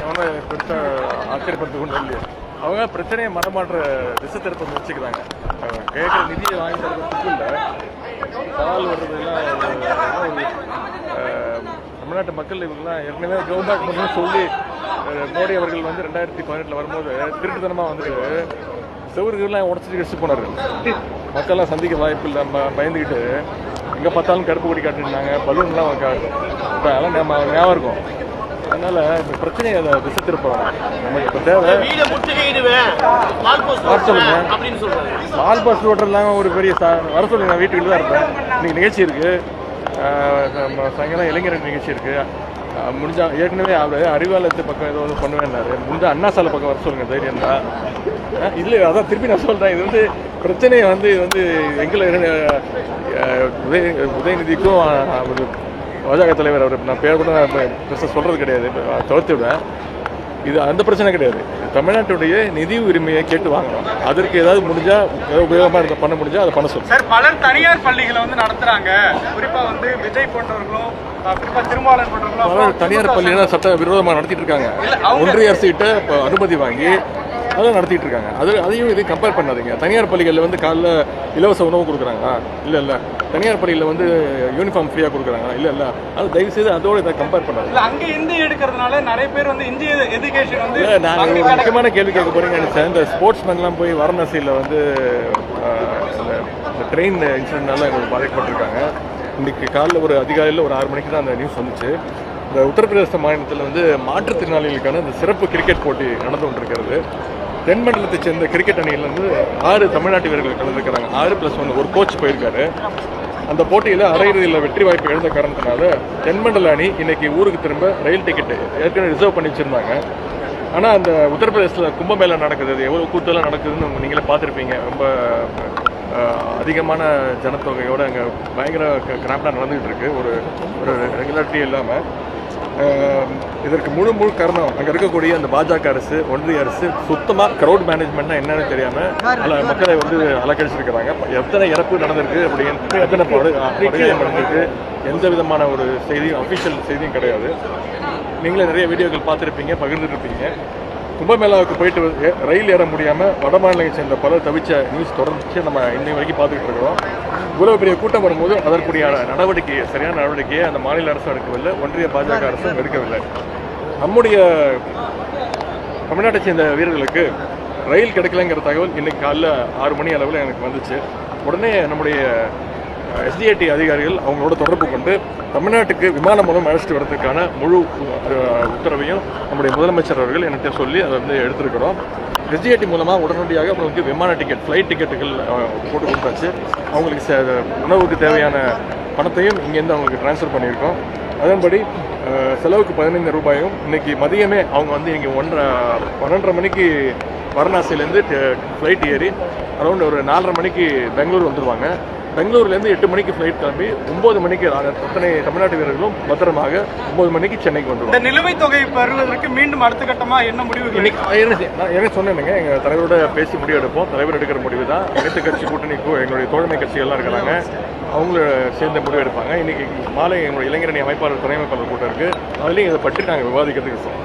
அவனும் பெருசாக ஆச்சரியப்படுத்து கொண்டு இல்லையா. அவங்க பிரச்சனையை மனமாற்ற திசை திருப்ப முயற்சிக்கிறாங்க. கேட்குற நிதியை வாங்கி தரதுக்கு இல்லை, சவால் வர்றதெல்லாம் தமிழ்நாட்டு மக்கள் இவங்கெல்லாம் ஏற்கனவே கவர்மெண்ட் மட்டும் சொல்லி மோடி அவர்கள் வந்து 2018 வரும்போது திருட்டுத்தனமாக வந்துட்டு செவர்கள்லாம் உடச்சிட்டு கழிச்சு போனார். மக்கள்லாம் சந்திக்க வாய்ப்பு இல்லை, பயந்துக்கிட்டு எங்கே பார்த்தாலும் கருப்பு கொடி காட்டிருந்தாங்க, பலூன்லாம் அதெல்லாம் நம்ம ஞாபகம் இருக்கும். அதனால இந்த பிரச்சனையை அதை திசை திருப்பலாம். நமக்கு இப்போ தேவை வால் போஸ்ட் ஓட்டுறதுலாம் ஒரு பெரிய வர சொல்லுங்க. நான் வீட்டுக்கு தான் இருப்பேன். இன்னைக்கு நிகழ்ச்சி இருக்கு, சாயங்காலம் இளைஞர் நிகழ்ச்சி இருக்கு. முடிஞ்சா ஏற்கனவே அவர் அறிவாலயத்து பக்கம் ஏதோ பண்ணுவேன்னாரு. முடிஞ்சா அண்ணா சாலை பக்கம் வர சொல்லுங்க, தைரியம் தான். இல்லை அதான் திருப்பி நான் சொல்றேன், இது வந்து பிரச்சனையை வந்து இது வந்து எங்களை உதயநிதிக்கும் பாஜக தலைவர் அவர் நான் பேர் கூட பெருசாக சொல்றது கிடையாது, தவிர்த்து விடுவேன். இது அந்த பிரச்சனை கிடையாது. தமிழ்நாட்டுடைய நிதி உரிமையை கேட்டு வாங்கணும். அதற்கு ஏதாவது முடிஞ்சா உபயோகமா இருக்க பண்ண முடிஞ்சா அதை பண்ண சொல்லுங்க. சார், பலர் தனியார் பள்ளிகளை வந்து நடத்துறாங்க. குறிப்பா வந்து விஜய் போன்றவர்களும் குறிப்பா திருமாவளவன் போன்றவர்களும் தனியார் பள்ளிகளை சட்ட விரோதமாக நடத்திட்டு இருக்காங்க. ஒன்றிய அரசு கிட்ட அனுமதி வாங்கி அதை நடத்திட்டு இருக்காங்க. அதையும் இது கம்பேர் பண்ணாதீங்க. தனியார் பள்ளிகளில் வந்து காலைல இலவச உணவு கொடுக்குறாங்க, இல்லை தனியார் பள்ளியில் வந்து யூனிஃபார்ம் ஃப்ரீயாக கொடுக்குறாங்க, இல்லை அது தயவு செய்து அதோட இதை கம்பேர் பண்ணாது. அங்கே இந்தி எடுக்கிறதுனால நிறைய பேர் வந்து இந்திய எஜுகேஷன் வந்து நான் ஒரு முக்கியமான கேள்வி கேட்க போறீங்கன்னு நினைச்சேன். இந்த ஸ்போர்ட்ஸ் மேன்லாம் போய் வாரணாசியில் வந்து இந்த ட்ரெயின் இன்சிடென்ட்னால எங்களுக்கு பாதிக்கப்பட்டிருக்காங்க. இன்னைக்கு காலையில் ஒரு அதிகாலையில் ஒரு 6 மணிக்கு தான் அந்த நியூஸ் வந்துச்சு. இந்த உத்தரப்பிரதேச மாநிலத்தில் வந்து மாற்றுத்திறனாளிகளுக்கான இந்த சிறப்பு கிரிக்கெட் போட்டி நடந்து கொண்டிருக்கிறது. தென்மண்டலத்தை சேர்ந்த கிரிக்கெட் அணியிலிருந்து 6 தமிழ்நாட்டு வீரர்கள் கலந்துருக்கிறாங்க. 6+1 ஒரு கோச் போயிருக்காரு. அந்த போட்டியில் அரையிறுதியில் வெற்றி வாய்ப்பு எழுந்த காரணத்தினால தென்மண்டல அணி இன்னைக்கு ஊருக்கு திரும்ப ரயில் டிக்கெட் ஏற்கனவே ரிசர்வ் பண்ணி வச்சிருந்தாங்க. ஆனால் அந்த உத்தரப்பிரதேசத்தில் கும்பமேளா நடக்குது, எவ்வளோ கூட்டெல்லாம் நடக்குதுன்னு நீங்களே பார்த்துருப்பீங்க. ரொம்ப அதிகமான ஜனத்தொகையோடு அங்கே பயங்கர கிராம்டாக நடந்துகிட்டு இருக்கு, ஒரு ரெகுலாரிட்டி இல்லாமல். இதற்கு முழு காரணம் அங்கே இருக்கக்கூடிய அந்த பாஜக அரசு, ஒன்றிய அரசு சுத்தமாக க்ரௌட் மேனேஜ்மெண்ட்னா என்னன்னு தெரியாமல் மக்களை வந்து அலக்கழிச்சிருக்கிறாங்க. எத்தனை இறப்பு நடந்திருக்கு அப்படின்னு, எத்தனை படுகாயம் நடந்திருக்கு, எந்த விதமான ஒரு செய்தியும் அஃபிஷியல் செய்தியும் கிடையாது. நீங்களே நிறைய வீடியோக்கள் பார்த்துருப்பீங்க, பகிர்ந்துருப்பீங்க. கும்பமேளாவுக்கு போயிட்டு ரயில் ஏற முடியாமல் வட மாநிலங்களை சேர்ந்த பலர் தவிச்ச நியூஸ் தொடர்ந்து நம்ம இன்னைக்கு வரைக்கும் பார்த்துக்கிட்டு இருக்கிறோம். இவ்வளவு பெரிய கூட்டம் வரும்போது அதற்குரிய நடவடிக்கையை, சரியான நடவடிக்கையை அந்த மாநில அரசும் எடுக்கவில்லை, ஒன்றிய பாஜக அரசும் எடுக்கவில்லை. நம்முடைய தமிழ்நாட்டை சேர்ந்த வீரர்களுக்கு ரயில் கிடைக்கலங்கிற தகவல் இன்னைக்கு காலைல 6 மணி அளவில் எனக்கு வந்துச்சு. உடனே நம்முடைய எஸ்டிஏடி அதிகாரிகள் அவங்களோட தொடர்பு கொண்டு தமிழ்நாட்டுக்கு விமானம் மூலம் அழைச்சிட்டு வரதுக்கான முழு உத்தரவையும் நம்முடைய முதலமைச்சர் அவர்கள் என்கிட்ட சொல்லி அதை வந்து எடுத்திருக்கிறோம். எஸ்டிஏடி மூலமாக உடனடியாக அவங்களுக்கு விமான டிக்கெட், ஃப்ளைட் டிக்கெட்டுகள் போட்டு கொடுத்தாச்சு. அவங்களுக்கு உணவுக்கு தேவையான பணத்தையும் இங்கேருந்து அவங்களுக்கு டிரான்ஸ்ஃபர் பண்ணியிருக்கோம். அதன்படி செலவுக்கு 15 ரூபாயும் இன்னைக்கு மதியமே அவங்க வந்து இங்கே 12:30 மணிக்கு வாரணாசியிலேருந்து ஃப்ளைட் ஏறி அரௌண்ட் ஒரு 4:30 மணிக்கு பெங்களூர் வந்துடுவாங்க. பெங்களூர்லேருந்து 8 மணிக்கு ஃப்ளைட் கிளம்பி 9 மணிக்கு அத்தனை தமிழ்நாட்டு வீரர்களும் பத்திரமாக 9 மணிக்கு சென்னைக்கு வந்துடுவோம். இந்த நிலுவைத் தொகை பெறுவதற்கு மீண்டும் அடுத்த கட்டமாக என்ன முடிவு? என்ன சொன்னேனுங்க, எங்கள் தலைவரோட பேசி முடிவு எடுப்போம். தலைவர் எடுக்கிற முடிவு தான். அனைத்து கட்சி கூட்டணிக்கும் எங்களுடைய தோழமை கட்சிகள்லாம் இருக்கிறாங்க, அவங்கள சேர்ந்த முடிவு எடுப்பாங்க. இன்னைக்கு மாலை எங்களுடைய இளைஞரணி அமைப்பாளர், துணை அமைப்பாளர் கூட்டம் இருக்குது, அதுலேயும் இதை பற்றி நாங்கள் விவாதிக்கிறதுக்கு இருக்கோம்.